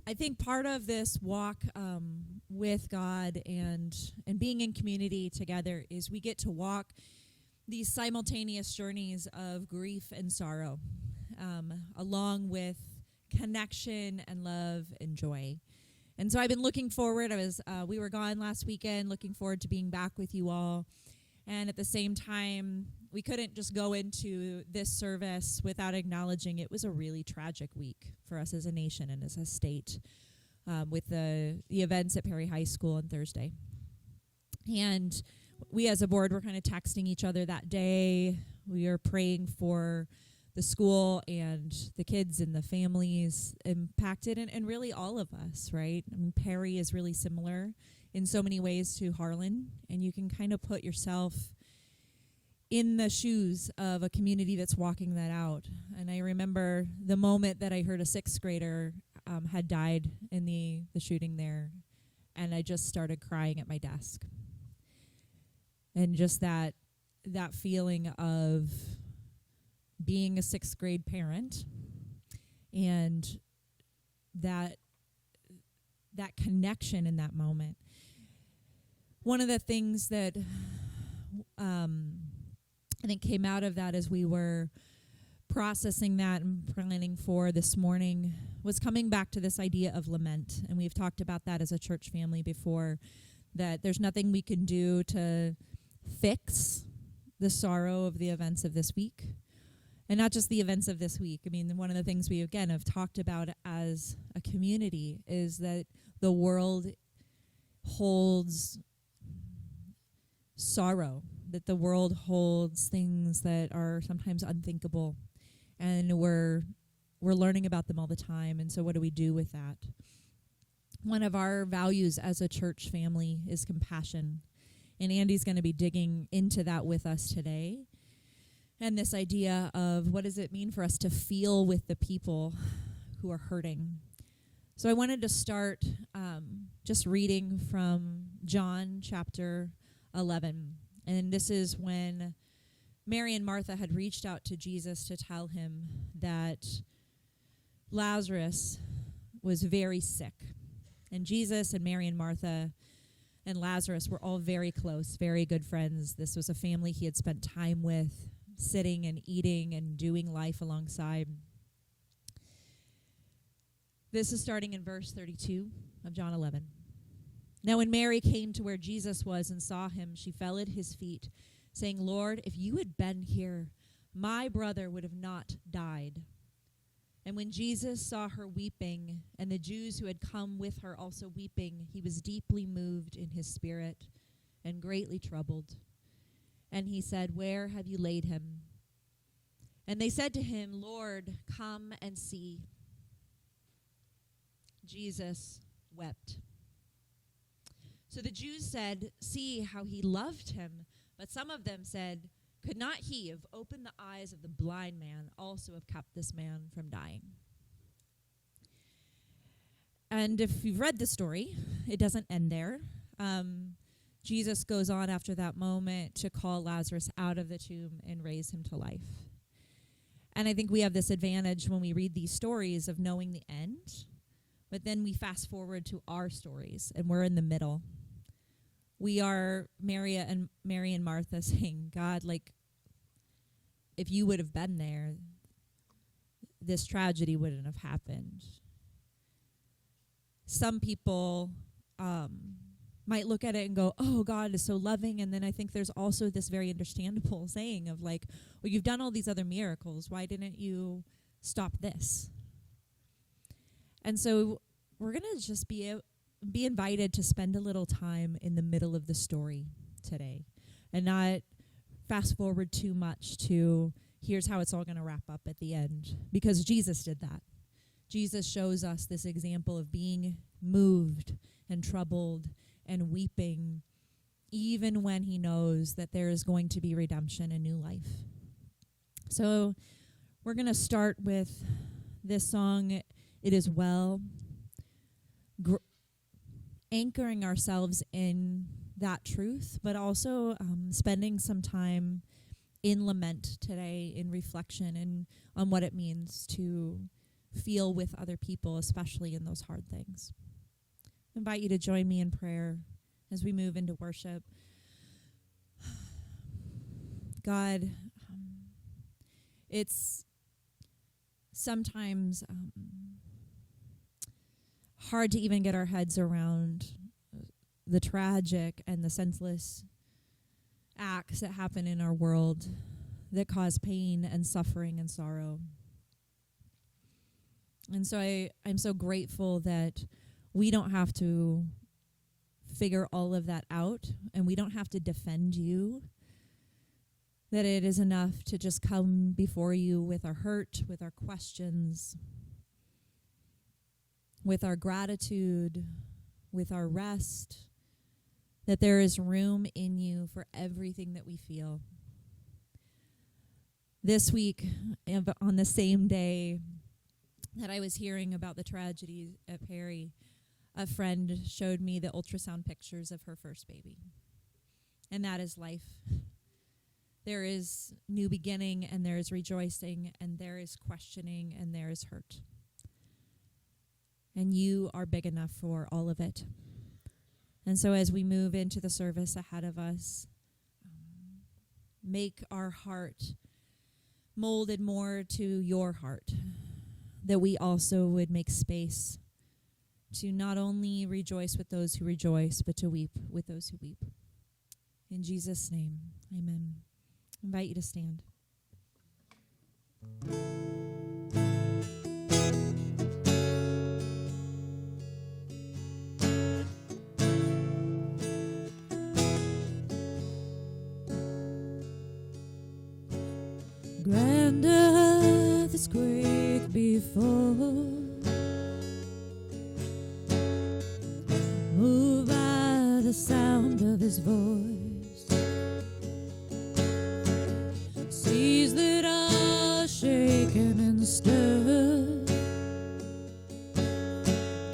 I think part of this walk with God and being in community together is we get to walk these simultaneous journeys of grief and sorrow, along with connection and love and joy. And so I've been looking forward. We were gone last weekend, looking forward to being back with you all. And at the same time, we couldn't just go into this service without acknowledging it was a really tragic week for us as a nation and as a state, with the events at Perry High School on Thursday. And we as a board were kind of texting each other that day. We were praying for the school and the kids and the families impacted, and really all of us, right? I mean, Perry is really similar in so many ways to Harlan, and you can kind of put yourself in the shoes of a community that's walking that out. And I remember the moment that I heard a sixth grader had died in the shooting there, and I just started crying at my desk. And just that feeling of being a sixth grade parent and that connection in that moment. One of the things that I think came out of that as we were processing that and planning for this morning was coming back to this idea of lament. And we've talked about that as a church family before, that there's nothing we can do to fix the sorrow of the events of this week. And not just the events of this week. I mean, one of the things we, again, have talked about as a community is that the world holds sorrow, that the world holds things that are sometimes unthinkable. And we're learning about them all the time. And so what do we do with that? One of our values as a church family is compassion. And Andy's going to be digging into that with us today. And this idea of what does it mean for us to feel with the people who are hurting. So I wanted to start just reading from John chapter 11. And this is when Mary and Martha had reached out to Jesus to tell him that Lazarus was very sick. And Jesus and Mary and Martha and Lazarus were all very close, very good friends. This was a family he had spent time with, sitting and eating and doing life alongside. This is starting in verse 32 of John 11. Now when Mary came to where Jesus was and saw him, she fell at his feet, saying, "Lord, if you had been here, my brother would have not died." And when Jesus saw her weeping, and the Jews who had come with her also weeping, he was deeply moved in his spirit and greatly troubled. And he said, "Where have you laid him?" And they said to him, "Lord, come and see." Jesus wept. So the Jews said, "See how he loved him." But some of them said, "Could not he have opened the eyes of the blind man also have kept this man from dying?" And if you've read the story, it doesn't end there. Jesus goes on after that moment to call Lazarus out of the tomb and raise him to life. And I think we have this advantage when we read these stories of knowing the end, but then we fast forward to our stories, and we're in the middle. We are Mary and Martha saying, "God, like, if you would have been there, this tragedy wouldn't have happened." Some people might look at it and go, "Oh, God is so loving." And then I think there's also this very understandable saying of like, "Well, you've done all these other miracles. Why didn't you stop this?" And so we're going to just be invited to spend a little time in the middle of the story today and not fast forward too much to here's how it's all going to wrap up at the end, because Jesus did that. Jesus shows us this example of being moved and troubled and weeping, even when he knows that there is going to be redemption and new life. So we're going to start with this song, "It Is Well," anchoring ourselves in that truth, but also spending some time in lament today, in reflection and on what it means to feel with other people, especially in those hard things. I invite you to join me in prayer as we move into worship. God, it's sometimes hard to even get our heads around the tragic and the senseless acts that happen in our world that cause pain and suffering and sorrow. And so I'm so grateful that we don't have to figure all of that out, and we don't have to defend you, that it is enough to just come before you with our hurt, with our questions, with our gratitude, with our rest, that there is room in you for everything that we feel. This week, on the same day that I was hearing about the tragedy at Perry, a friend showed me the ultrasound pictures of her first baby. And that is life. There is new beginning, and there is rejoicing, and there is questioning, and there is hurt. And you are big enough for all of it. And so as we move into the service ahead of us, make our heart molded more to your heart, that we also would make space to not only rejoice with those who rejoice, but to weep with those who weep. In Jesus' name, amen. I invite you to stand. Grand earth is quake before, moved by the sound of his voice, seas that are shaken and stirred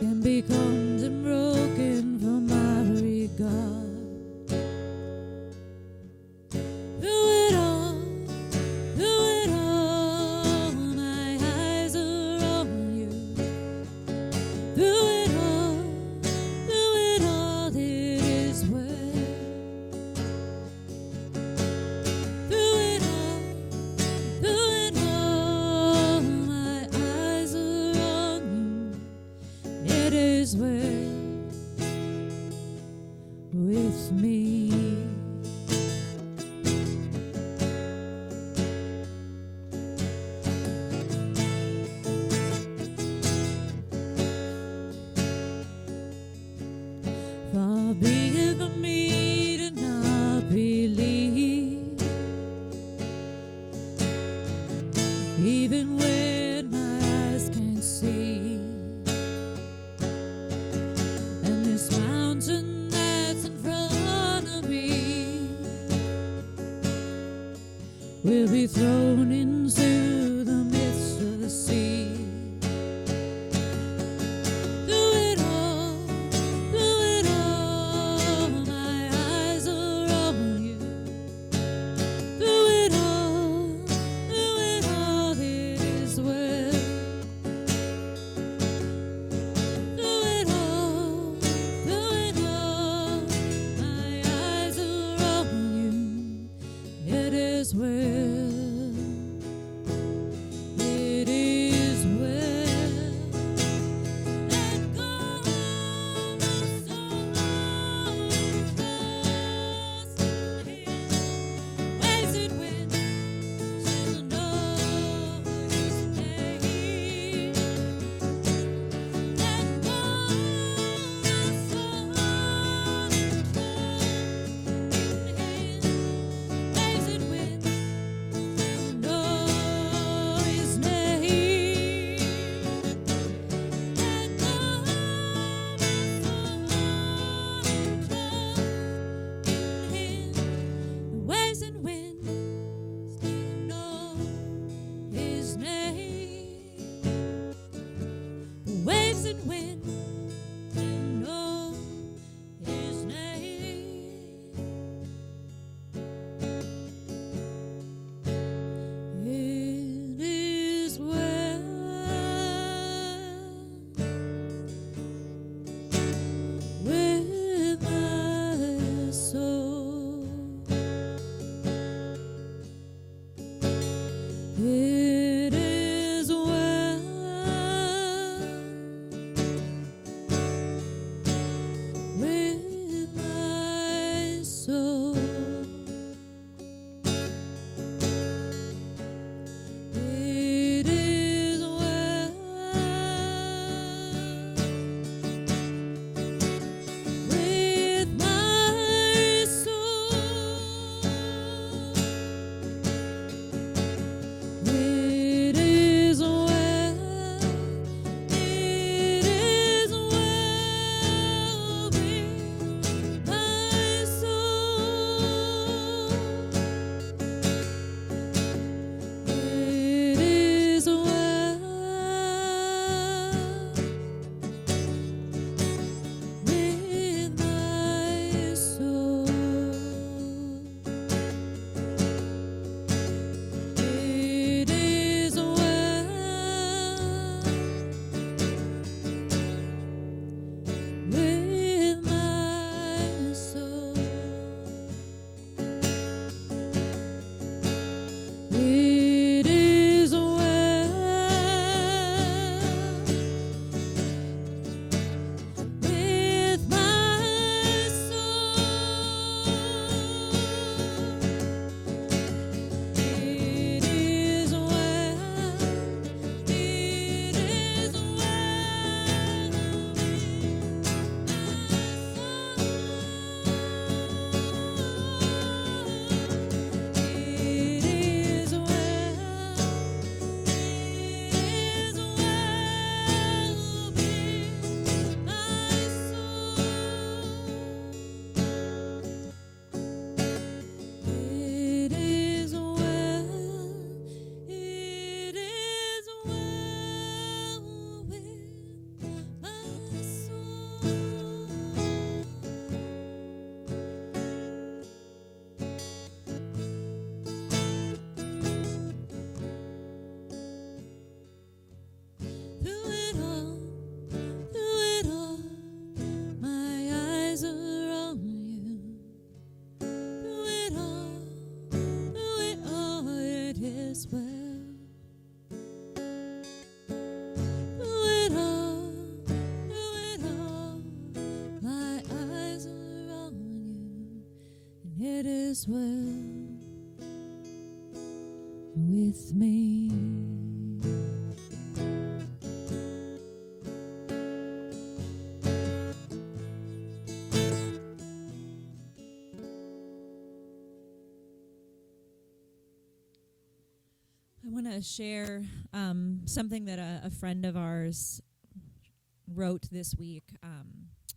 can be calmed and broken for my regard. With me, far be it from me to not believe, even when my eyes can't see, and this mountain will be thrown into the midst of the sea. Through it all, my eyes are on you. Through it all, it is well. Through it all, my eyes are on you. It is well. It is well. with me. I want to share something that a friend of ours wrote this week.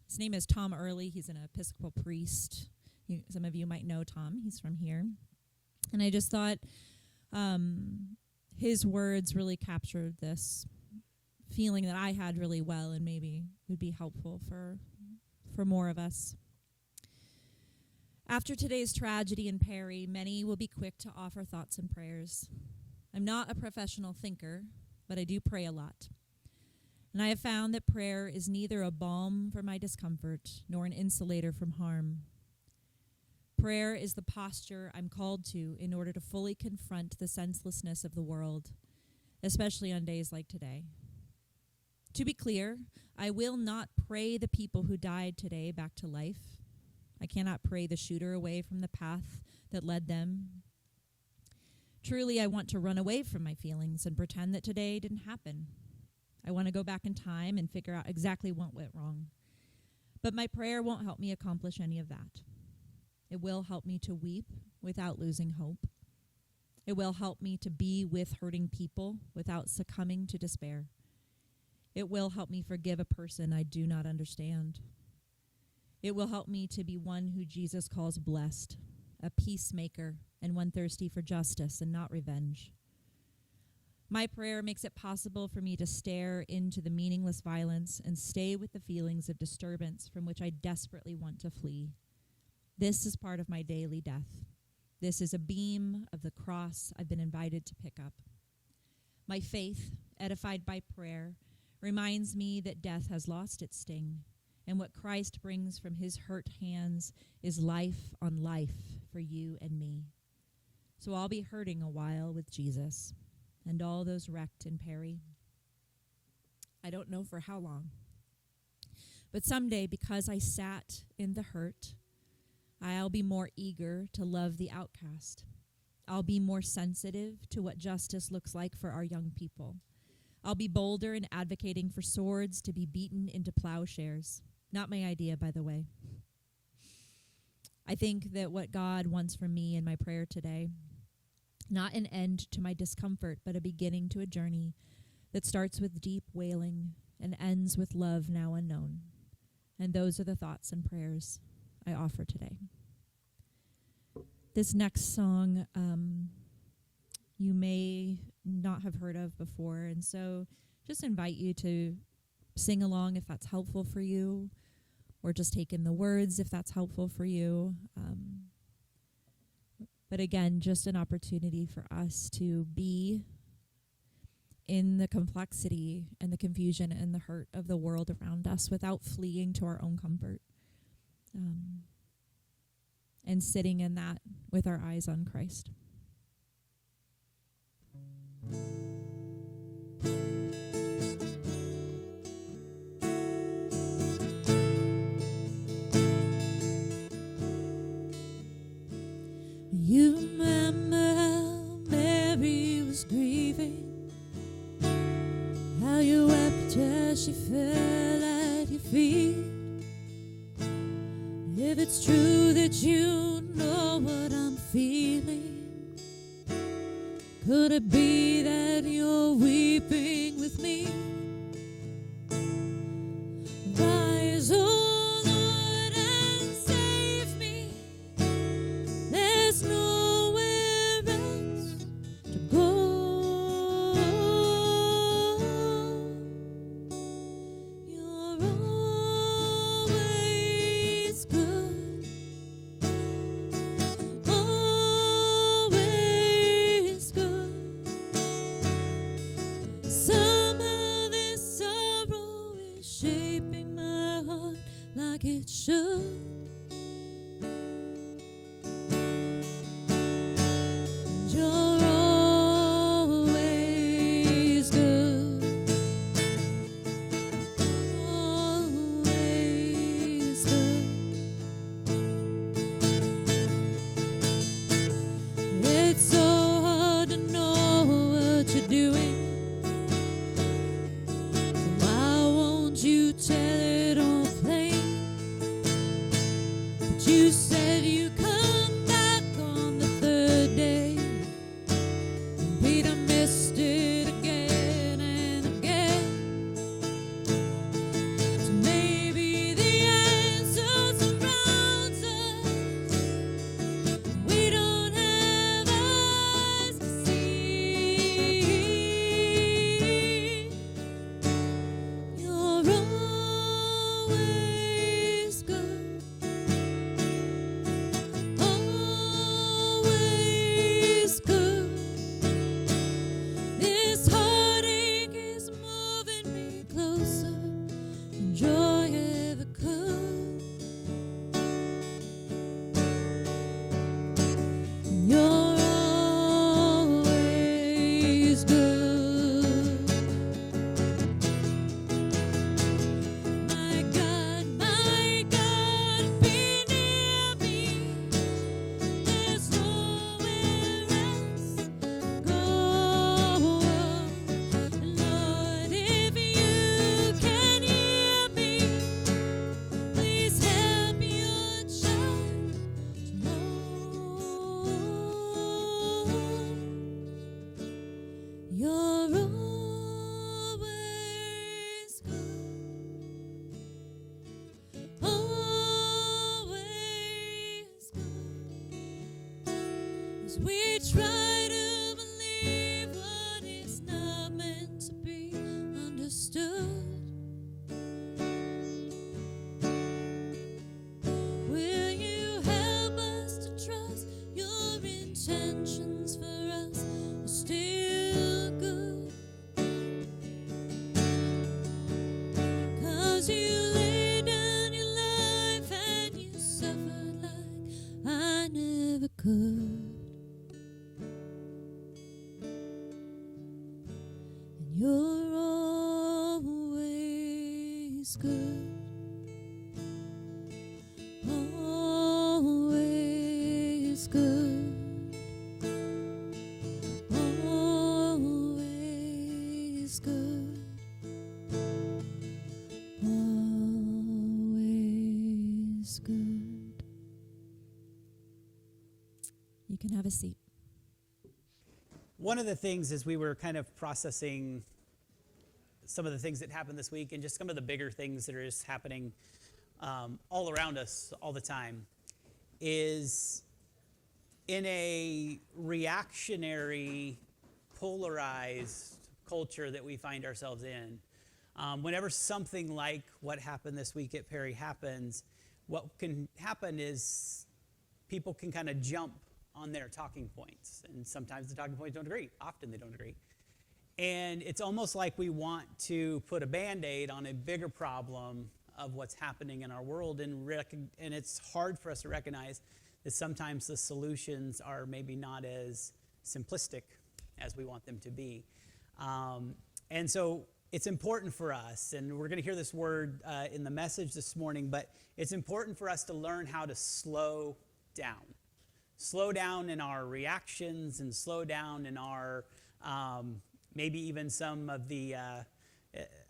His name is Tom Early. He's an Episcopal priest. Some of you might know Tom. He's from here. And I just thought his words really captured this feeling that I had really well, and maybe would be helpful for more of us. After today's tragedy in Perry, many will be quick to offer thoughts and prayers. I'm not a professional thinker, but I do pray a lot. And I have found that prayer is neither a balm for my discomfort nor an insulator from harm. Prayer is the posture I'm called to in order to fully confront the senselessness of the world, especially on days like today. To be clear, I will not pray the people who died today back to life. I cannot pray the shooter away from the path that led them. Truly, I want to run away from my feelings and pretend that today didn't happen. I want to go back in time and figure out exactly what went wrong. But my prayer won't help me accomplish any of that. It will help me to weep without losing hope. It will help me to be with hurting people without succumbing to despair. It will help me forgive a person I do not understand. It will help me to be one who Jesus calls blessed, a peacemaker, and one thirsty for justice and not revenge. My prayer makes it possible for me to stare into the meaningless violence and stay with the feelings of disturbance from which I desperately want to flee. This is part of my daily death. This is a beam of the cross I've been invited to pick up. My faith, edified by prayer, reminds me that death has lost its sting, and what Christ brings from his hurt hands is life on life for you and me. So I'll be hurting a while with Jesus and all those wrecked in Perry. I don't know for how long. But someday, because I sat in the hurt, I'll be more eager to love the outcast. I'll be more sensitive to what justice looks like for our young people. I'll be bolder in advocating for swords to be beaten into plowshares. Not my idea, by the way. I think that what God wants from me in my prayer today, not an end to my discomfort, but a beginning to a journey that starts with deep wailing and ends with love now unknown. And those are the thoughts and prayers I offer today. This next song you may not have heard of before, and so just invite you to sing along if that's helpful for you, or just take in the words if that's helpful for you. But again, just an opportunity for us to be in the complexity and the confusion and the hurt of the world around us without fleeing to our own comfort. And sitting in that with our eyes on Christ. You remember how Mary was grieving, how you wept as she fell at your feet. If it's true that you know what I'm feeling, could it be that you're weeping with me? Rise, oh Lord, and save me. There's nowhere else to go. You're always good, always good. Somehow 'cause we try to believe what is not meant to be understood. Will you help us to trust your intentions for us are still good? 'Cause you laid down your life and you suffered like I never could. And you're always good. Always good. Always good. Always good. You can have a seat. One of the things as we were kind of processing some of the things that happened this week and just some of the bigger things that are just happening all around us all the time is in a reactionary, polarized culture that we find ourselves in. Whenever something like what happened this week at Perry happens, what can happen is people can kind of jump on their talking points. And sometimes the talking points don't agree. Often they don't agree. And it's almost like we want to put a Band-Aid on a bigger problem of what's happening in our world. And it's hard for us to recognize that sometimes the solutions are maybe not as simplistic as we want them to be. And so it's important for us, and we're going to hear this word in the message this morning, but it's important for us to learn how to slow down. Slow down in our reactions and slow down in our, maybe even some of the,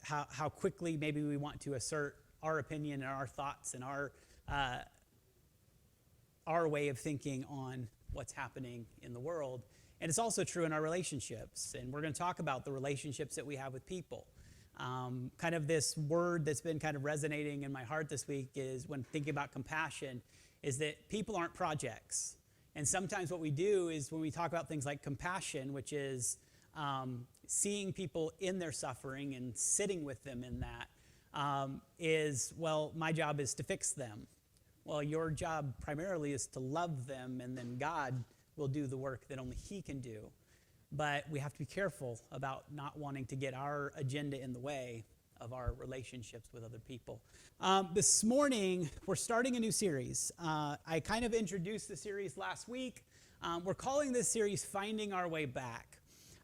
how quickly maybe we want to assert our opinion and our thoughts and our way of thinking on what's happening in the world. And it's also true in our relationships. And we're going to talk about the relationships that we have with people. Kind of this word that's been kind of resonating in my heart this week is when thinking about compassion is that people aren't projects. And sometimes what we do is when we talk about things like compassion, which is seeing people in their suffering and sitting with them in that, is, well, my job is to fix them. Well, your job primarily is to love them, and then God will do the work that only He can do. But we have to be careful about not wanting to get our agenda in the way of our relationships with other people. This morning, we're starting a new series. I kind of introduced the series last week. We're calling this series Finding Our Way Back.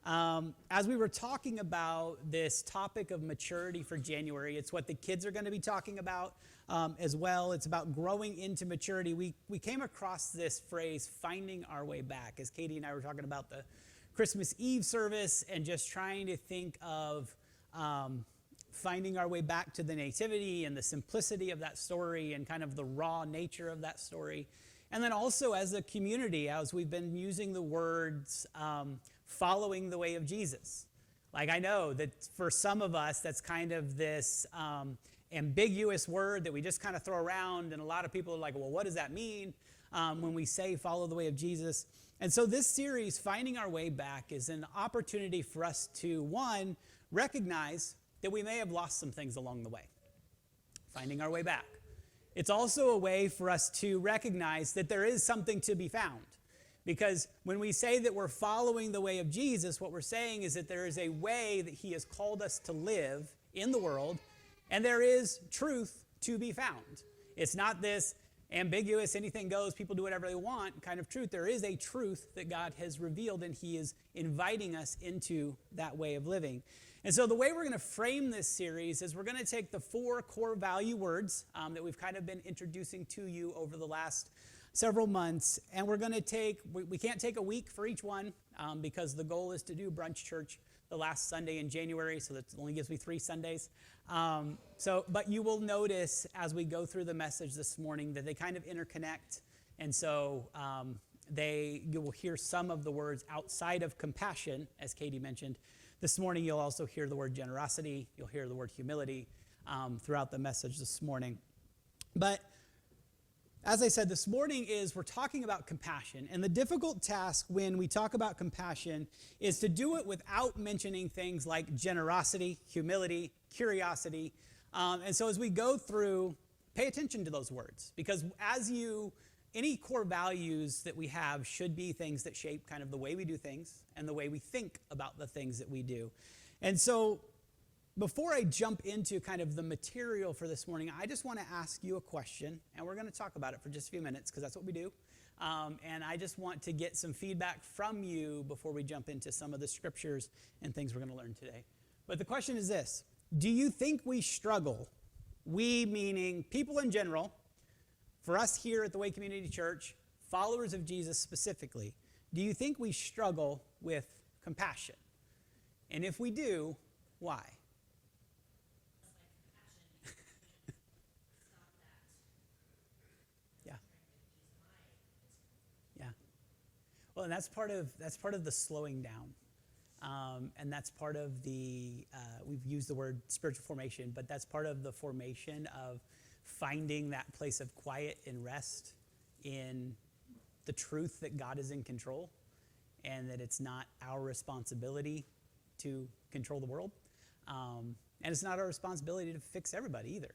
As we were talking about this topic of maturity for January, it's what the kids are going to be talking about as well. It's about growing into maturity. We came across this phrase, finding our way back, as Katie and I were talking about the Christmas Eve service and just trying to think of finding our way back to the nativity and the simplicity of that story and kind of the raw nature of that story. And then also as a community, as we've been using the words following the way of Jesus. Like I know that for some of us, that's kind of this ambiguous word that we just kind of throw around. And a lot of people are like, well, what does that mean when we say follow the way of Jesus? And so this series, Finding Our Way Back, is an opportunity for us to, one, recognize that we may have lost some things along the way. Finding our way back. It's also a way for us to recognize that there is something to be found. Because when we say that we're following the way of Jesus, what we're saying is that there is a way that He has called us to live in the world, and there is truth to be found. It's not this ambiguous, anything goes, people do whatever they want kind of truth. There is a truth that God has revealed, and He is inviting us into that way of living. And so the way we're going to frame this series is we're going to take the 4 core value words that we've kind of been introducing to you over the last several months, and we're going to take, we can't take a week for each one because the goal is to do brunch church the last Sunday in January, so that only gives me 3 Sundays. But you will notice as we go through the message this morning that they kind of interconnect, and so you will hear some of the words outside of compassion, as Katie mentioned. This morning you'll also hear the word generosity, you'll hear the word humility throughout the message this morning. But as I said, this morning we're talking about compassion. And the difficult task when we talk about compassion is to do it without mentioning things like generosity, humility, curiosity. And so as we go through, pay attention to those words, because any core values that we have should be things that shape kind of the way we do things and the way we think about the things that we do. And so before I jump into kind of the material for this morning, I just want to ask you a question, and we're going to talk about it for just a few minutes because that's what we do. And I just want to get some feedback from you before we jump into some of the scriptures and things we're going to learn today. But the question is this: do you think we struggle, we meaning people in general, for us here at the Way Community Church, followers of Jesus specifically, do you think we struggle with compassion? And if we do, why? Yeah. Yeah. Well, and that's part of the slowing down. And that's part of we've used the word spiritual formation, but that's part of the formation of finding that place of quiet and rest in the truth that God is in control and that it's not our responsibility to control the world. And it's not our responsibility to fix everybody either.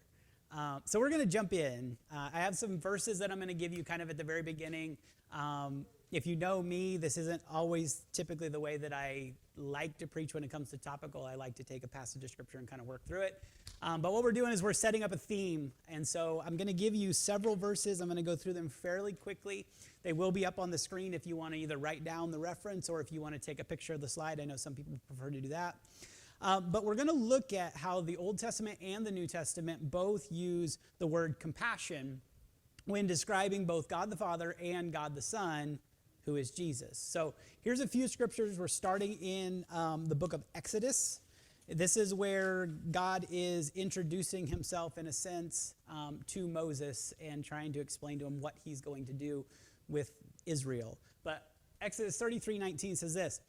So we're going to jump in. I have some verses that I'm going to give you kind of at the very beginning. If you know me, this isn't always typically the way that I like to preach when it comes to topical. I like to take a passage of scripture and kind of work through it. But what we're doing is we're setting up a theme. And so I'm going to give you several verses. I'm going to go through them fairly quickly. They will be up on the screen if you want to either write down the reference or if you want to take a picture of the slide. I know some people prefer to do that. But we're going to look at how the Old Testament and the New Testament both use the word compassion when describing both God the Father and God the Son, who is Jesus. So here's a few scriptures. We're starting in the book of Exodus. This is where God is introducing himself, in a sense, to Moses and trying to explain to him what he's going to do with Israel. But Exodus 33:19 says this: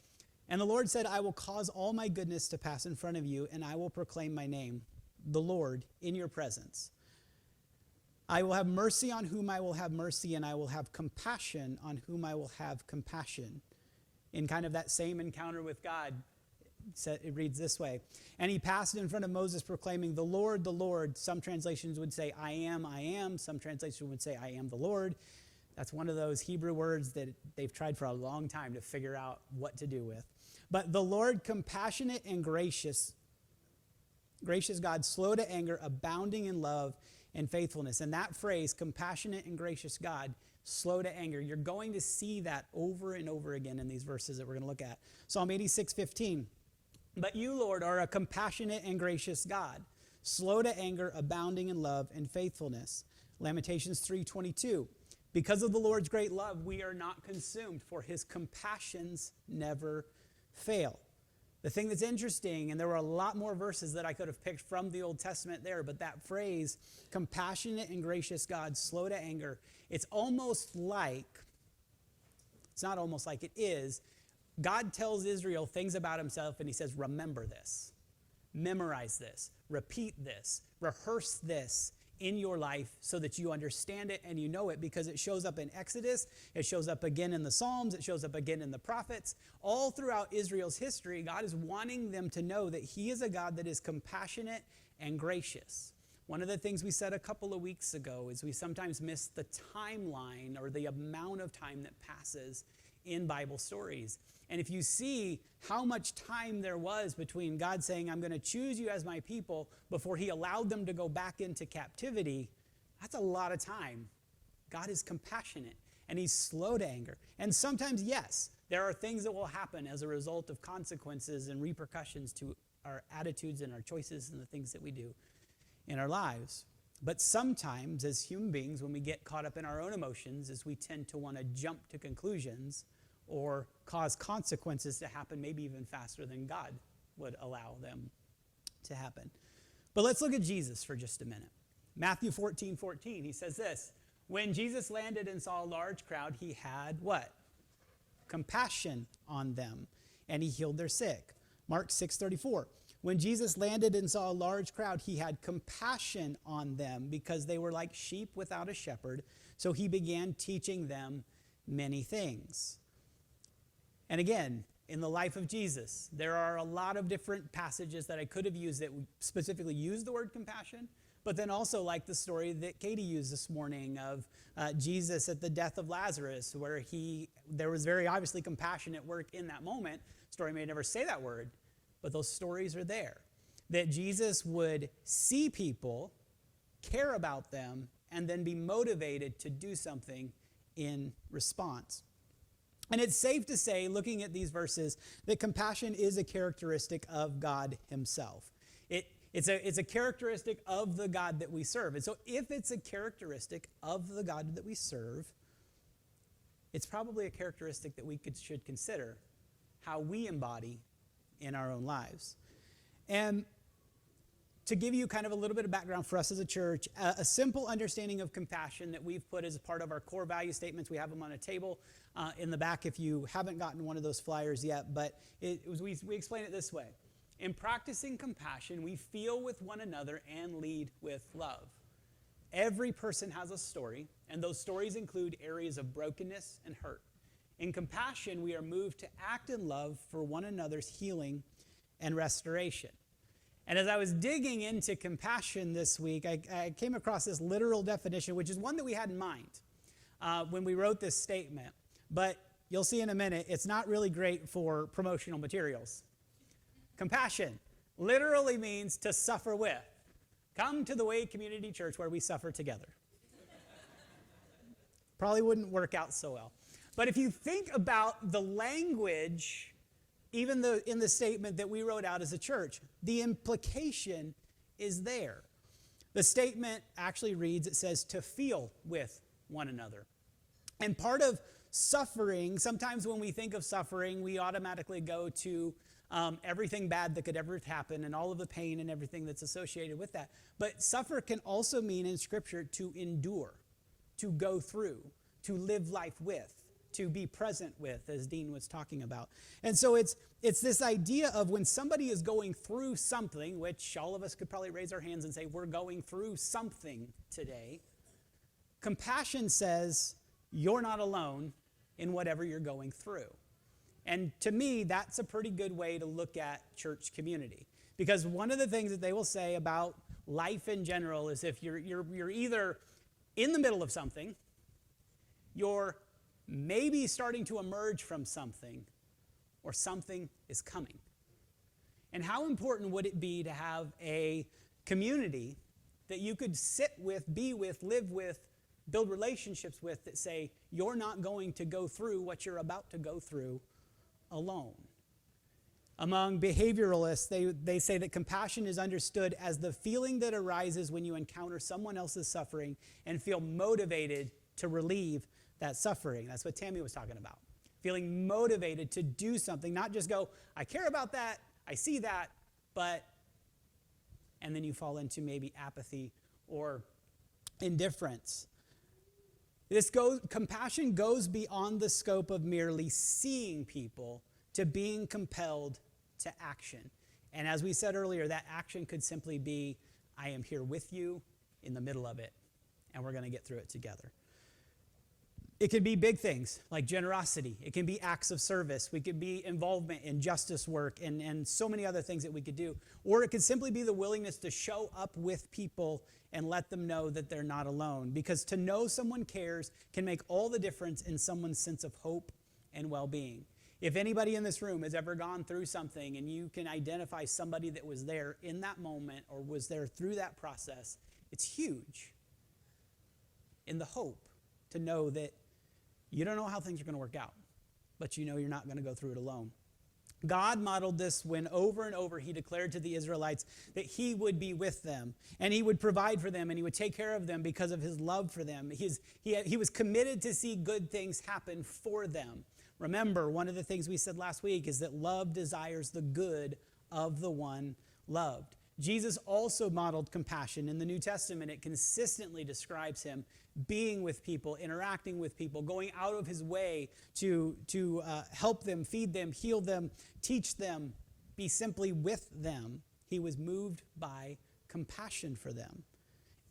"And the Lord said, I will cause all my goodness to pass in front of you, and I will proclaim my name, the Lord, in your presence. I will have mercy on whom I will have mercy, and I will have compassion on whom I will have compassion." In kind of that same encounter with God, it reads this way: "And he passed in front of Moses proclaiming, the Lord, the Lord." Some translations would say, I am, I am. Some translations would say, I am the Lord. That's one of those Hebrew words that they've tried for a long time to figure out what to do with. But the Lord, compassionate and gracious God, slow to anger, abounding in love and faithfulness. And that phrase, compassionate and gracious God, slow to anger, you're going to see that over and over again in these verses that we're going to look at. Psalm 86:15. "But you, Lord, are a compassionate and gracious God, slow to anger, abounding in love and faithfulness." Lamentations 3:22. "Because of the Lord's great love, we are not consumed, for his compassions never fail." The thing that's interesting, and there were a lot more verses that I could have picked from the Old Testament there, but that phrase, compassionate and gracious God, slow to anger, it's not almost like it is. God tells Israel things about himself, and he says, remember this, memorize this, repeat this, rehearse this in your life so that you understand it and you know it, because it shows up in Exodus, it shows up again in the Psalms, it shows up again in the prophets. All throughout Israel's history, God is wanting them to know that he is a God that is compassionate and gracious. One of the things we said a couple of weeks ago is we sometimes miss the timeline or the amount of time that passes in Bible stories. And if you see how much time there was between God saying, I'm going to choose you as my people, before he allowed them to go back into captivity, that's a lot of time. God is compassionate and he's slow to anger. And sometimes, yes, there are things that will happen as a result of consequences and repercussions to our attitudes and our choices and the things that we do in our lives. But sometimes as human beings, when we get caught up in our own emotions, is we tend to want to jump to conclusions or cause consequences to happen maybe even faster than God would allow them to happen. But let's look at Jesus for just a minute. Matthew 14:14, he says this: "When Jesus landed and saw a large crowd, he had" what? "Compassion on them, and he healed their sick." Mark 6:34, when Jesus landed and saw a large crowd, he had compassion on them because they were like sheep without a shepherd. So he began teaching them many things. And again, in the life of Jesus, there are a lot of different passages that I could have used that specifically use the word compassion, but then also like the story that Katie used this morning of Jesus at the death of Lazarus, where there was very obviously compassion at work in that moment. Story may never say that word, but those stories are there. That Jesus would see people, care about them, and then be motivated to do something in response. And it's safe to say, looking at these verses, that compassion is a characteristic of God himself. It's a characteristic of the God that we serve. And so if it's a characteristic of the God that we serve, it's probably a characteristic that we should consider how we embody in our own lives. And to give you kind of a little bit of background for us as a church, a simple understanding of compassion that we've put as a part of our core value statements. We have them on a table in the back if you haven't gotten one of those flyers yet, but we explain it this way. In practicing compassion, we feel with one another and lead with love. Every person has a story, and those stories include areas of brokenness and hurt. In compassion, we are moved to act in love for one another's healing and restoration. And as I was digging into compassion this week, I came across this literal definition, which is one that we had in mind when we wrote this statement. But you'll see in a minute, it's not really great for promotional materials. Compassion literally means to suffer with. Come to the Wade Community Church where we suffer together. Probably wouldn't work out so well. But if you think about the language, even in the statement that we wrote out as a church, the implication is there. The statement actually reads, it says, to feel with one another. And part of suffering, sometimes when we think of suffering, we automatically go to everything bad that could ever happen and all of the pain and everything that's associated with that. But suffer can also mean in Scripture to endure, to go through, to live life with, to be present with, as Dean was talking about. And so it's this idea of when somebody is going through something, which all of us could probably raise our hands and say, we're going through something today. Compassion says, you're not alone in whatever you're going through. And to me, that's a pretty good way to look at church community. Because one of the things that they will say about life in general is if you're either in the middle of something, you're maybe starting to emerge from something, or something is coming. And how important would it be to have a community that you could sit with, be with, live with, build relationships with that say, you're not going to go through what you're about to go through alone. Among behavioralists, they say that compassion is understood as the feeling that arises when you encounter someone else's suffering and feel motivated to relieve that suffering. That's what Tammy was talking about. Feeling motivated to do something, not just go, I care about that, I see that, but, and then you fall into maybe apathy or indifference. Compassion goes beyond the scope of merely seeing people to being compelled to action. And as we said earlier, that action could simply be, I am here with you in the middle of it, and we're going to get through it together. It can be big things like generosity. It can be acts of service. We could be involvement in justice work and so many other things that we could do. Or it could simply be the willingness to show up with people and let them know that they're not alone. Because to know someone cares can make all the difference in someone's sense of hope and well-being. If anybody in this room has ever gone through something and you can identify somebody that was there in that moment or was there through that process, it's huge in the hope to know that you don't know how things are going to work out, but you know you're not going to go through it alone. God modeled this when over and over he declared to the Israelites that he would be with them and he would provide for them and he would take care of them because of his love for them. He was committed to see good things happen for them. Remember, one of the things we said last week is that love desires the good of the one loved. Jesus also modeled compassion. In the New Testament, it consistently describes him being with people, interacting with people, going out of his way to help them, feed them, heal them, teach them, be simply with them. He was moved by compassion for them.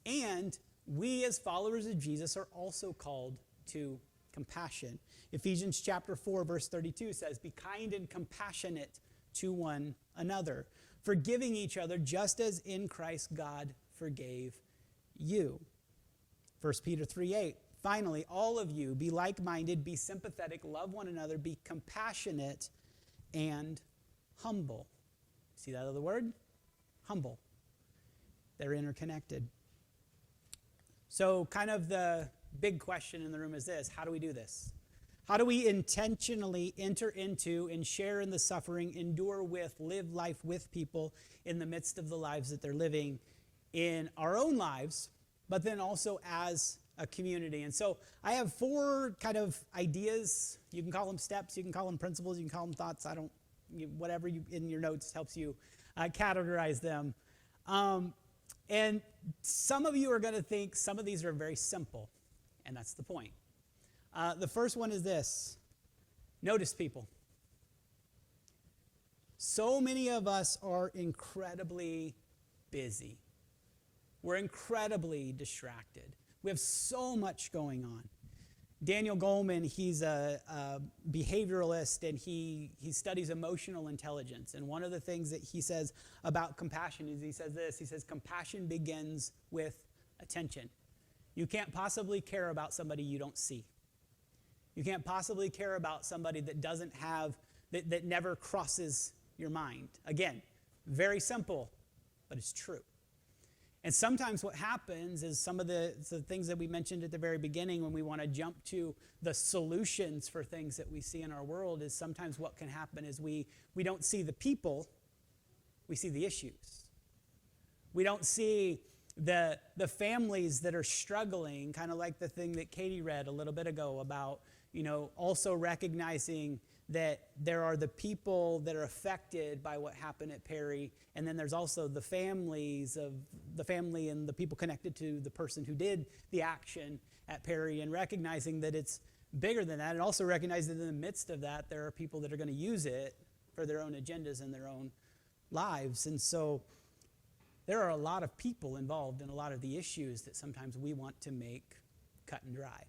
And we as followers of Jesus are also called to compassion. Ephesians chapter 4, verse 32 says, "Be kind and compassionate to one another, forgiving each other just as in Christ God forgave you." 1 Peter 3:8, "Finally, all of you, be like-minded, be sympathetic, love one another, be compassionate and humble." See that other word? Humble. They're interconnected. So kind of the big question in the room is this: how do we do this? How do we intentionally enter into and share in the suffering, endure with, live life with people in the midst of the lives that they're living in our own lives, but then also as a community? And so I have 4 kind of ideas. You can call them steps, you can call them principles, you can call them thoughts. Whatever you in your notes helps you categorize them. And some of you are going to think some of these are very simple, and that's the point. The first one is this: notice people. So many of us are incredibly busy. We're incredibly distracted. We have so much going on. Daniel Goleman, he's a behavioralist, and he studies emotional intelligence. And one of the things that he says about compassion is he says this. He says, compassion begins with attention. You can't possibly care about somebody you don't see. You can't possibly care about somebody that doesn't have, that never crosses your mind. Again, very simple, but it's true. And sometimes what happens is some of the things that we mentioned at the very beginning when we want to jump to the solutions for things that we see in our world is sometimes what can happen is we don't see the people, we see the issues. We don't see the families that are struggling, kind of like the thing that Katie read a little bit ago about, also recognizing that there are the people that are affected by what happened at Perry, and then there's also the family and the people connected to the person who did the action at Perry, and recognizing that it's bigger than that, and also recognizing that in the midst of that, there are people that are going to use it for their own agendas and their own lives. And so there are a lot of people involved in a lot of the issues that sometimes we want to make cut and dry.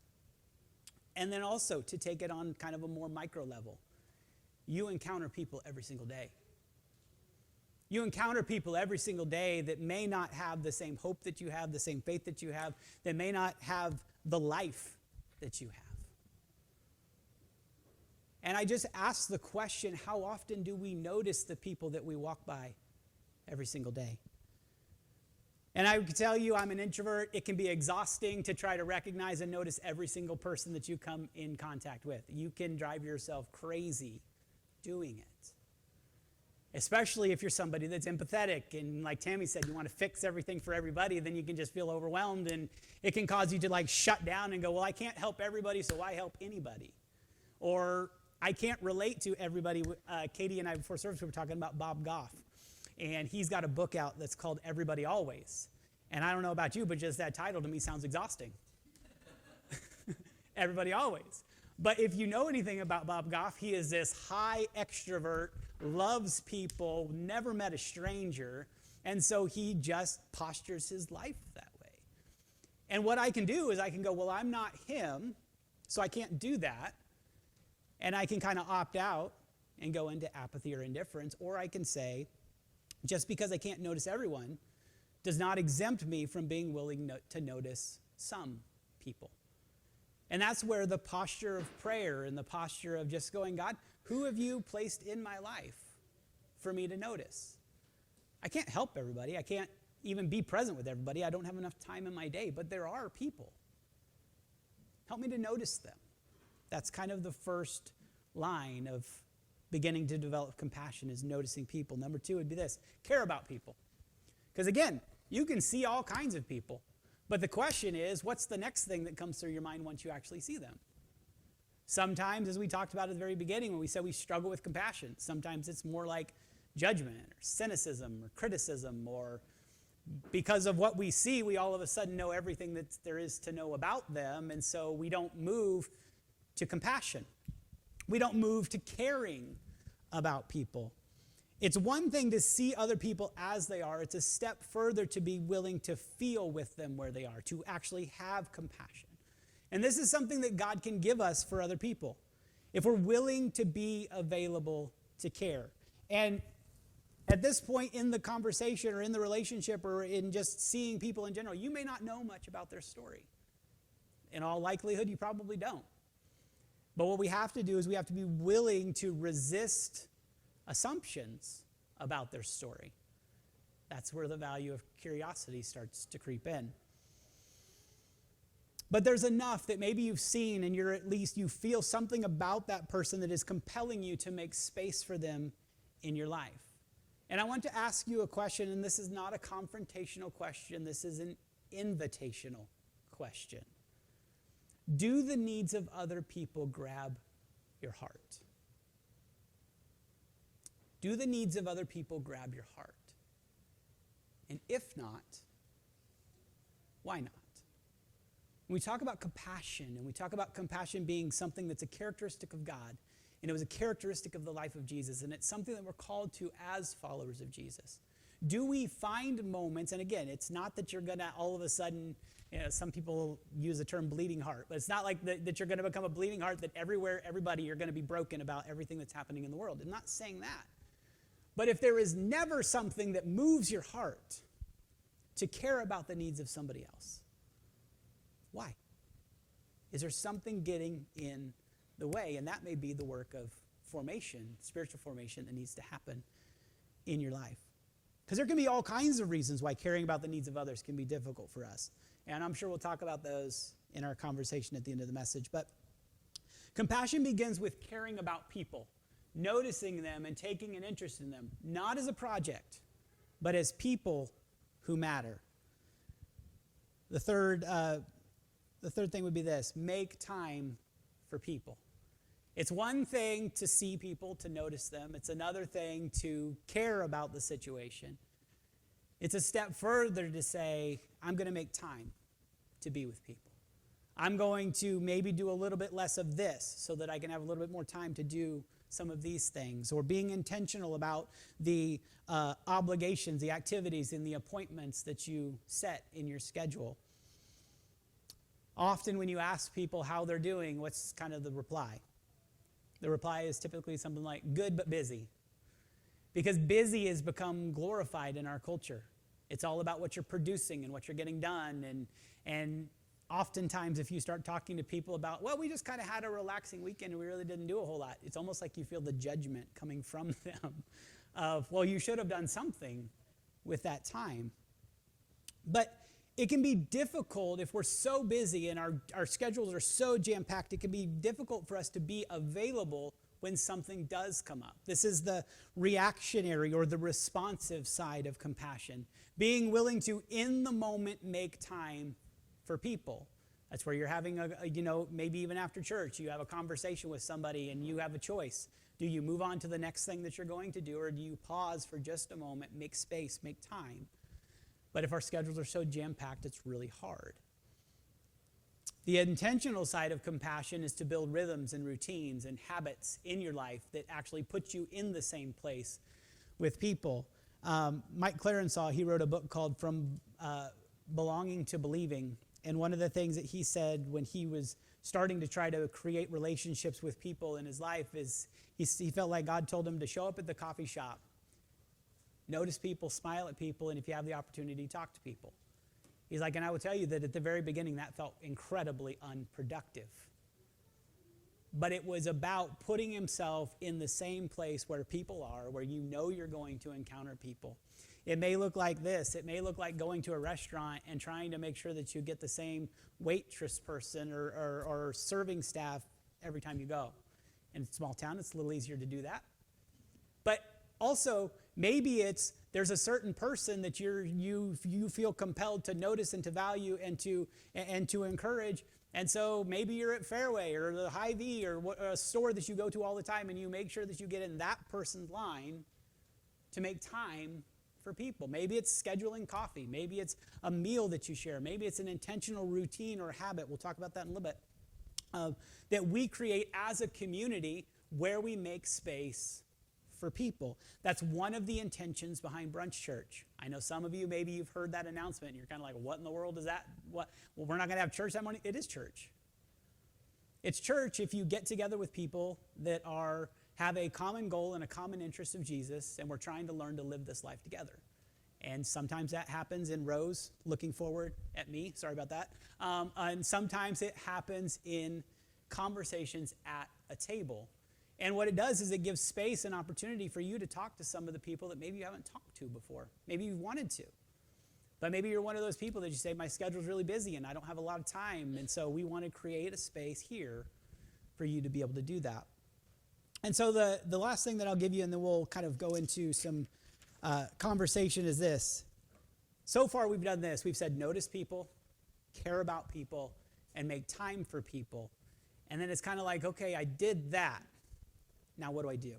And then also to take it on kind of a more micro level. You encounter people every single day. You encounter people every single day that may not have the same hope that you have, the same faith that you have, that may not have the life that you have. And I just ask the question, how often do we notice the people that we walk by every single day? And I can tell you, I'm an introvert. It can be exhausting to try to recognize and notice every single person that you come in contact with. You can drive yourself crazy doing it. Especially if you're somebody that's empathetic and, like Tammy said, you want to fix everything for everybody, then you can just feel overwhelmed, and it can cause you to shut down and go, well, I can't help everybody, so why help anybody? Or I can't relate to everybody. Katie and I before service we were talking about Bob Goff, and he's got a book out that's called Everybody Always. And I don't know about you, but just that title to me sounds exhausting. Everybody Always. But if you know anything about Bob Goff, he is this high extrovert, loves people, never met a stranger, and so he just postures his life that way. And what I can do is I can go, well, I'm not him, so I can't do that. And I can kind of opt out and go into apathy or indifference, or I can say, just because I can't notice everyone does not exempt me from being willing to notice some people. And that's where the posture of prayer and the posture of just going, God, who have you placed in my life for me to notice? I can't help everybody. I can't even be present with everybody. I don't have enough time in my day, but there are people. Help me to notice them. That's kind of the first line of beginning to develop compassion, is noticing people. Number 2 would be this: care about people. Because again, you can see all kinds of people. But the question is, what's the next thing that comes through your mind once you actually see them? Sometimes, as we talked about at the very beginning when we said we struggle with compassion, sometimes it's more like judgment or cynicism or criticism, or because of what we see, we all of a sudden know everything that there is to know about them, and so we don't move to compassion. We don't move to caring about people. It's one thing to see other people as they are. It's a step further to be willing to feel with them where they are, to actually have compassion. And this is something that God can give us for other people if we're willing to be available to care. And at this point in the conversation or in the relationship or in just seeing people in general, you may not know much about their story. In all likelihood, you probably don't. But what we have to do is we have to be willing to resist assumptions about their story. That's where the value of curiosity starts to creep in. But there's enough that maybe you've seen and you feel something about that person that is compelling you to make space for them in your life. And I want to ask you a question, and this is not a confrontational question, this is an invitational question. Do the needs of other people grab your heart? Do the needs of other people grab your heart? And if not, why not? When we talk about compassion, and we talk about compassion being something that's a characteristic of God, and it was a characteristic of the life of Jesus, and it's something that we're called to as followers of Jesus. Do we find moments, and again, it's not that you're going to all of a sudden, some people use the term bleeding heart, but it's not like that you're going to become a bleeding heart, that everybody, you're going to be broken about everything that's happening in the world. I'm not saying that. But if there is never something that moves your heart to care about the needs of somebody else, why? Is there something getting in the way? And that may be the work of formation, spiritual formation, that needs to happen in your life. Because there can be all kinds of reasons why caring about the needs of others can be difficult for us. And I'm sure we'll talk about those in our conversation at the end of the message. But compassion begins with caring about people, noticing them and taking an interest in them, not as a project, but as people who matter. The third thing would be this: make time for people. It's one thing to see people, to notice them. It's another thing to care about the situation. It's a step further to say, I'm going to make time to be with people. I'm going to maybe do a little bit less of this so that I can have a little bit more time to do some of these things, or being intentional about the obligations, the activities, and the appointments that you set in your schedule. Often when you ask people how they're doing, what's kind of the reply? The reply is typically something like, good but busy. Because busy has become glorified in our culture. It's all about what you're producing and what you're getting done. And oftentimes if you start talking to people about, well, we just kind of had a relaxing weekend and we really didn't do a whole lot, it's almost like you feel the judgment coming from them of, well, you should have done something with that time. But it can be difficult if we're so busy and our schedules are so jam-packed, it can be difficult for us to be available when something does come up. This is the reactionary or the responsive side of compassion. Being willing to, in the moment, make time for people. That's where you're having maybe even after church, you have a conversation with somebody and you have a choice. Do you move on to the next thing that you're going to do, or do you pause for just a moment, make space, make time? But if our schedules are so jam-packed, it's really hard. The intentional side of compassion is to build rhythms and routines and habits in your life that actually put you in the same place with people. Mike Clarensaw, he wrote a book called From Belonging to Believing. And one of the things that he said when he was starting to try to create relationships with people in his life is he felt like God told him to show up at the coffee shop, notice people, smile at people, and if you have the opportunity, talk to people. He's like, and I will tell you that at the very beginning, that felt incredibly unproductive. But it was about putting himself in the same place where people are, where you know you're going to encounter people. It may look like this. It may look like going to a restaurant and trying to make sure that you get the same waitress person or serving staff every time you go. In a small town, it's a little easier to do that. But also, maybe there's a certain person that you feel compelled to notice and to value and to encourage. And so maybe you're at Fairway or the Hy-Vee or a store that you go to all the time, and you make sure that you get in that person's line to make time for people. Maybe it's scheduling coffee. Maybe it's a meal that you share. Maybe it's an intentional routine or habit. We'll talk about that in a little bit. That we create as a community where we make space for people. That's one of the intentions behind Brunch Church. I know some of you, maybe you've heard that announcement, and you're kind of like, what in the world is that? What? Well, we're not going to have church that morning? It is church. It's church if you get together with people that have a common goal and a common interest of Jesus, and we're trying to learn to live this life together. And sometimes that happens in rows looking forward at me. Sorry about that. And sometimes it happens in conversations at a table. And what it does is it gives space and opportunity for you to talk to some of the people that maybe you haven't talked to before. Maybe you've wanted to. But maybe you're one of those people that you say, my schedule's really busy and I don't have a lot of time. And so we want to create a space here for you to be able to do that. And so the last thing that I'll give you, and then we'll kind of go into some conversation, is this. So far we've done this. We've said notice people, care about people, and make time for people. And then it's kind of like, okay, I did that. Now what do I do?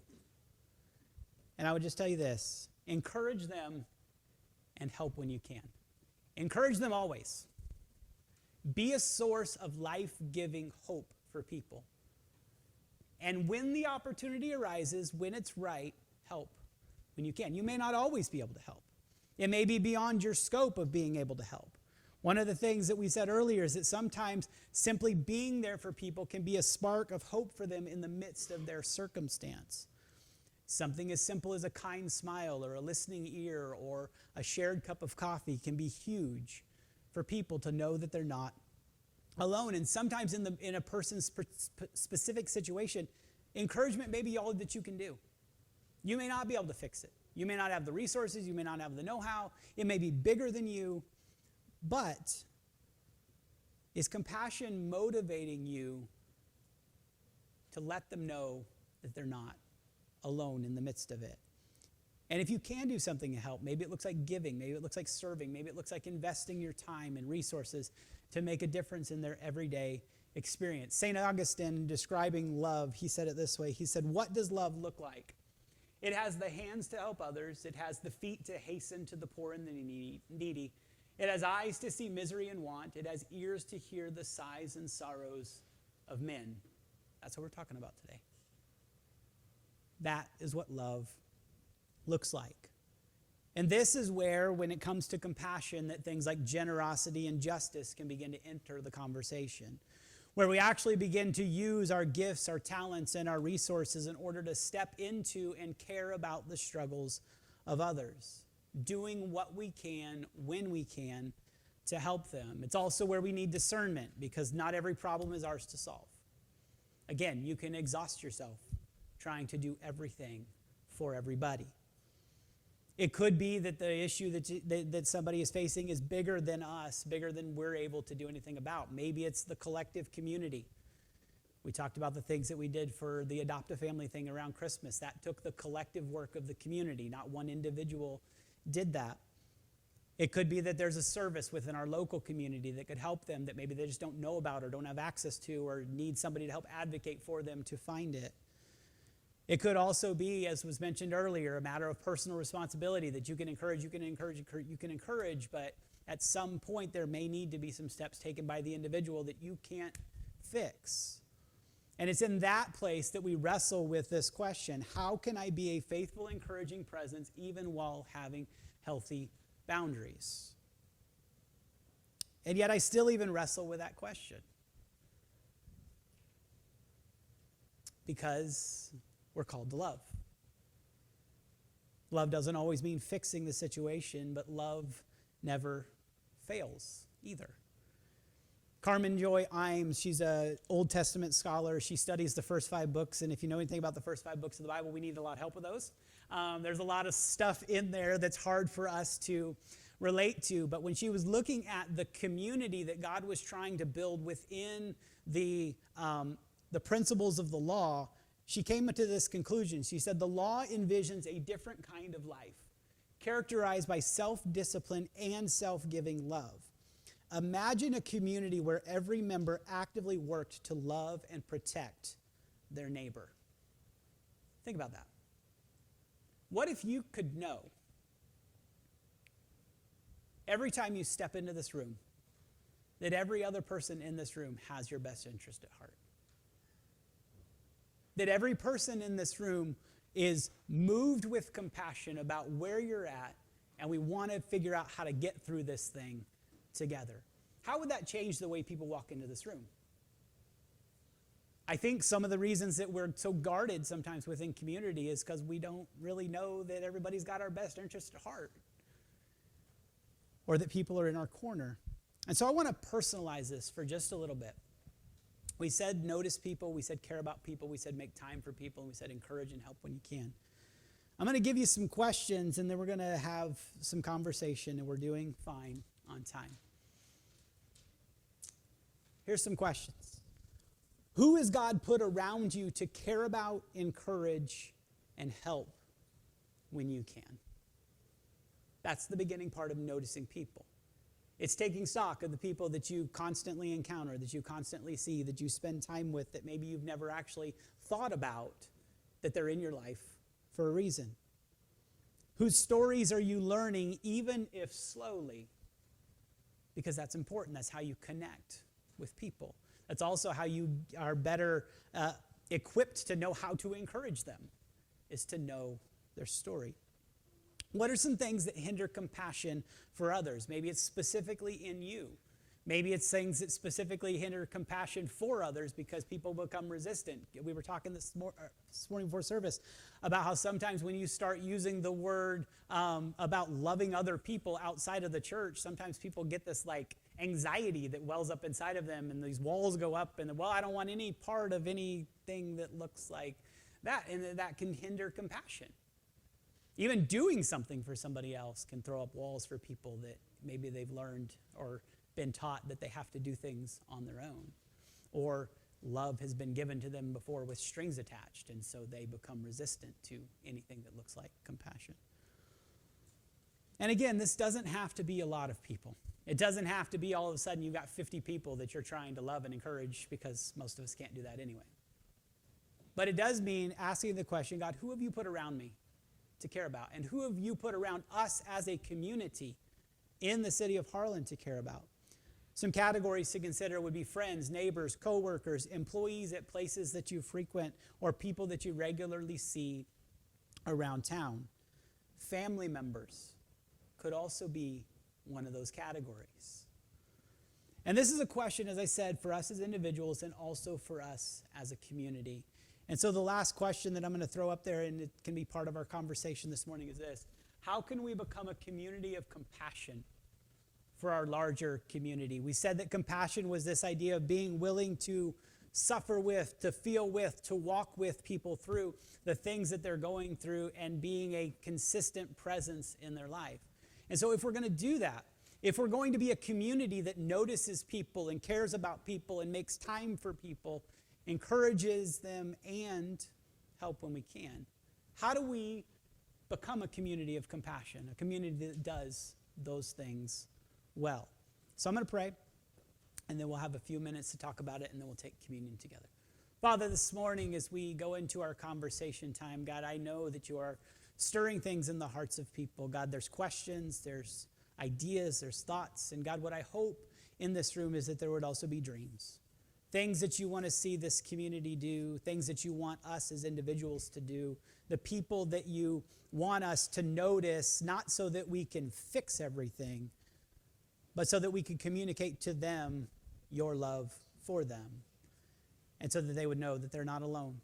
And I would just tell you this. Encourage them and help when you can. Encourage them always. Be a source of life-giving hope for people. And when the opportunity arises, when it's right, help when you can. You may not always be able to help. It may be beyond your scope of being able to help. One of the things that we said earlier is that sometimes simply being there for people can be a spark of hope for them in the midst of their circumstance. Something as simple as a kind smile or a listening ear or a shared cup of coffee can be huge for people to know that they're not alone. And sometimes in a person's specific situation, encouragement may be all that you can do. You may not be able to fix it. You may not have the resources. You may not have the know-how. It may be bigger than you. But is compassion motivating you to let them know that they're not alone in the midst of it? And if you can do something to help, maybe it looks like giving, maybe it looks like serving, maybe it looks like investing your time and resources to make a difference in their everyday experience. St. Augustine, describing love, he said it this way. He said, what does love look like? It has the hands to help others. It has the feet to hasten to the poor and the needy. It has eyes to see misery and want. It has ears to hear the sighs and sorrows of men. That's what we're talking about today. That is what love looks like. And this is where, when it comes to compassion, that things like generosity and justice can begin to enter the conversation, where we actually begin to use our gifts, our talents, and our resources in order to step into and care about the struggles of others, doing what we can when we can to help them. It's also where we need discernment, because not every problem is ours to solve. Again, you can exhaust yourself trying to do everything for everybody. It could be that the issue that somebody is facing is bigger than us, bigger than we're able to do anything about. Maybe it's the collective community. We talked about the things that we did for the Adopt-A-Family thing around Christmas. That took the collective work of the community. Not one individual did that. It could be that there's a service within our local community that could help them that maybe they just don't know about or don't have access to, or need somebody to help advocate for them to find it. It could also be, as was mentioned earlier, a matter of personal responsibility that you can encourage, but at some point there may need to be some steps taken by the individual that you can't fix. And it's in that place that we wrestle with this question: how can I be a faithful, encouraging presence even while having healthy boundaries? And yet I still even wrestle with that question, because we're called to love. Love doesn't always mean fixing the situation, but love never fails either. Carmen Joy Imes, she's an Old Testament scholar. She studies the first 5 books, and if you know anything about the first 5 books of the Bible, we need a lot of help with those. There's a lot of stuff in there that's hard for us to relate to, but when she was looking at the community that God was trying to build within the principles of the law, she came to this conclusion. She said, the law envisions a different kind of life, characterized by self-discipline and self-giving love. Imagine a community where every member actively worked to love and protect their neighbor. Think about that. What if you could know every time you step into this room that every other person in this room has your best interest at heart? That every person in this room is moved with compassion about where you're at, and we want to figure out how to get through this thing together. How would that change the way people walk into this room? I think some of the reasons that we're so guarded sometimes within community is because we don't really know that everybody's got our best interest at heart, or that people are in our corner. And so I want to personalize this for just a little bit. We said notice people, we said care about people, we said make time for people, and we said encourage and help when you can. I'm going to give you some questions, and then we're going to have some conversation, and we're doing fine on time. Here's some questions. Who has God put around you to care about, encourage, and help when you can? That's the beginning part of noticing people. It's taking stock of the people that you constantly encounter, that you constantly see, that you spend time with, that maybe you've never actually thought about, that they're in your life for a reason. Whose stories are you learning, even if slowly? Because that's important. That's how you connect with people. That's also how you are better equipped to know how to encourage them, is to know their story. What are some things that hinder compassion for others? Maybe it's specifically in you. Maybe it's things that specifically hinder compassion for others because people become resistant. We were talking this morning before service about how sometimes when you start using the word about loving other people outside of the church, sometimes people get this like anxiety that wells up inside of them, and these walls go up, and I don't want any part of anything that looks like that, and that can hinder compassion. Even doing something for somebody else can throw up walls for people that maybe they've learned or been taught that they have to do things on their own. Or love has been given to them before with strings attached, and so they become resistant to anything that looks like compassion. And again, this doesn't have to be a lot of people. It doesn't have to be all of a sudden you've got 50 people that you're trying to love and encourage, because most of us can't do that anyway. But it does mean asking the question, God, who have you put around me to care about? And who have you put around us as a community in the city of Harlan to care about? Some categories to consider would be friends, neighbors, coworkers, employees at places that you frequent, or people that you regularly see around town. Family members could also be one of those categories. And this is a question, as I said, for us as individuals and also for us as a community. And so the last question that I'm going to throw up there, and it can be part of our conversation this morning, is this: how can we become a community of compassion for our larger community? We said that compassion was this idea of being willing to suffer with, to feel with, to walk with people through the things that they're going through, and being a consistent presence in their life. And so if we're going to do that, if we're going to be a community that notices people and cares about people and makes time for people, encourages them, and help when we can, how do we become a community of compassion, a community that does those things well? So I'm going to pray, and then we'll have a few minutes to talk about it, and then we'll take communion together. Father, this morning as we go into our conversation time, God, I know that you are stirring things in the hearts of people. God, there's questions, there's ideas, there's thoughts, and God, what I hope in this room is that there would also be dreams. Things that you want to see this community do, things that you want us as individuals to do, the people that you want us to notice, not so that we can fix everything, but so that we can communicate to them your love for them, and so that they would know that they're not alone.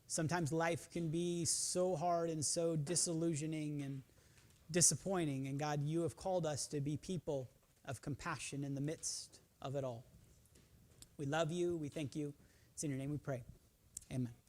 Sometimes life can be so hard and so disillusioning and disappointing, and God, you have called us to be people of compassion in the midst of it all. We love you. We thank you. It's in your name we pray. Amen.